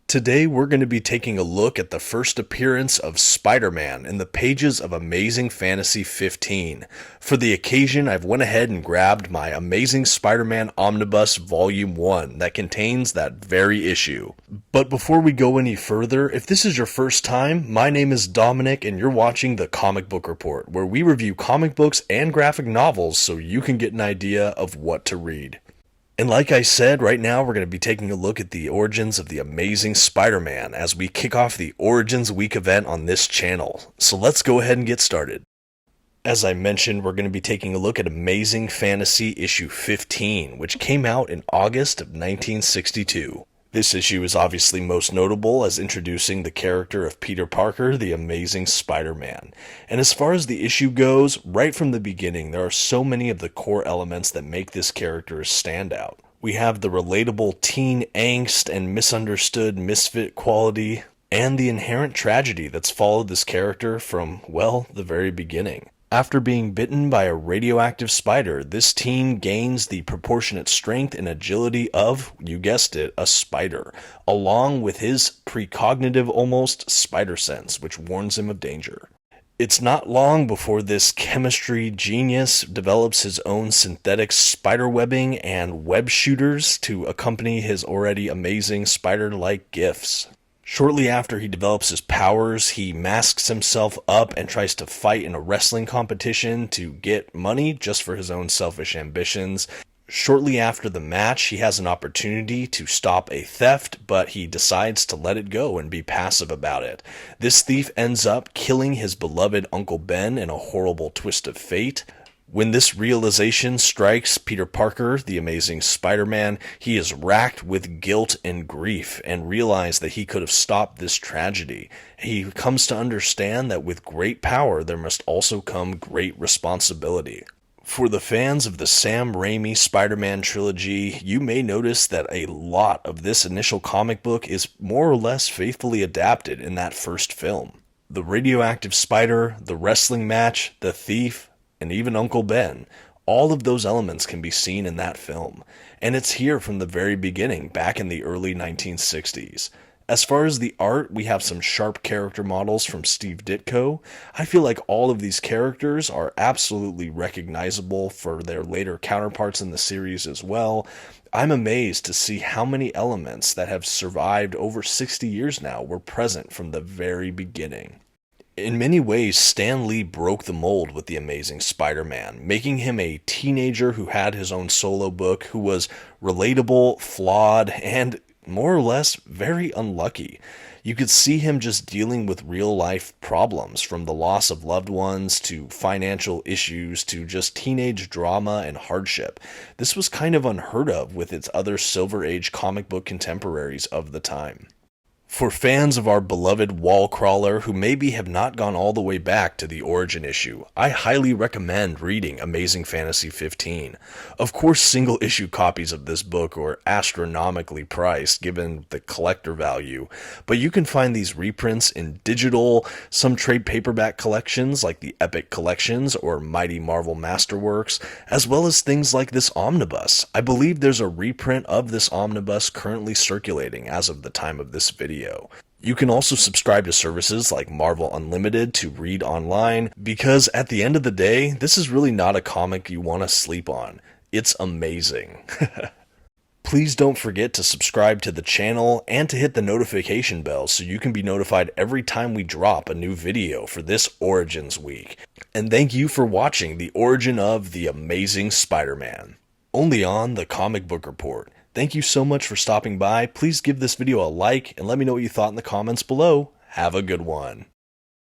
Today we're going to be taking a look at the first appearance of Spider-Man in the pages of Amazing Fantasy 15. For the occasion, I've went ahead and grabbed my Amazing Spider-Man Omnibus Volume 1 that contains that very issue. But before we go any further, if this is your first time, my name is Dominic and you're watching The Comic Book Report, where we review comic books and graphic novels so you can get an idea of what to read. And like I said, right now we're going to be taking a look at the origins of the Amazing Spider-Man as we kick off the Origins Week event on this channel. So let's go ahead and get started. As I mentioned, we're going to be taking a look at Amazing Fantasy issue 15, which came out in August of 1962. This issue is obviously most notable as introducing the character of Peter Parker, the Amazing Spider-Man. And as far as the issue goes, right from the beginning, there are so many of the core elements that make this character stand out. We have the relatable teen angst and misunderstood misfit quality, and the inherent tragedy that's followed this character from, well, the very beginning. After being bitten by a radioactive spider, this teen gains the proportionate strength and agility of, you guessed it, a spider, along with his precognitive almost spider sense, which warns him of danger. It's not long before this chemistry genius develops his own synthetic spider webbing and web shooters to accompany his already amazing spider-like gifts. Shortly after he develops his powers, he masks himself up and tries to fight in a wrestling competition to get money just for his own selfish ambitions. Shortly after the match, he has an opportunity to stop a theft, but he decides to let it go and be passive about it. This thief ends up killing his beloved Uncle Ben in a horrible twist of fate. When this realization strikes Peter Parker, the Amazing Spider-Man, he is racked with guilt and grief and realizes that he could have stopped this tragedy. He comes to understand that with great power there must also come great responsibility. For the fans of the Sam Raimi Spider-Man trilogy, you may notice that a lot of this initial comic book is more or less faithfully adapted in that first film. The radioactive spider, the wrestling match, the thief, and even Uncle Ben, all of those elements can be seen in that film, and it's here from the very beginning, back in the early 1960s. As far as the art, we have some sharp character models from Steve Ditko. I feel like all of these characters are absolutely recognizable for their later counterparts in the series as well. I'm amazed to see how many elements that have survived over 60 years now were present from the very beginning. In many ways, Stan Lee broke the mold with The Amazing Spider-Man, making him a teenager who had his own solo book, who was relatable, flawed, and more or less very unlucky. You could see him just dealing with real-life problems, from the loss of loved ones to financial issues to just teenage drama and hardship. This was kind of unheard of with its other Silver Age comic book contemporaries of the time. For fans of our beloved wall crawler who maybe have not gone all the way back to the origin issue, I highly recommend reading Amazing Fantasy 15. Of course, single issue copies of this book are astronomically priced given the collector value, but you can find these reprints in digital, some trade paperback collections like the Epic Collections or Mighty Marvel Masterworks, as well as things like this omnibus. I believe there's a reprint of this omnibus currently circulating as of the time of this video. You can also subscribe to services like Marvel Unlimited to read online, because at the end of the day, this is really not a comic you want to sleep on. It's amazing. Please don't forget to subscribe to the channel and to hit the notification bell so you can be notified every time we drop a new video for this Origins Week. And thank you for watching the origin of the Amazing Spider-Man, only on The Comic Book Report. Thank you so much for stopping by. Please give this video a like and let me know what you thought in the comments below. Have a good one.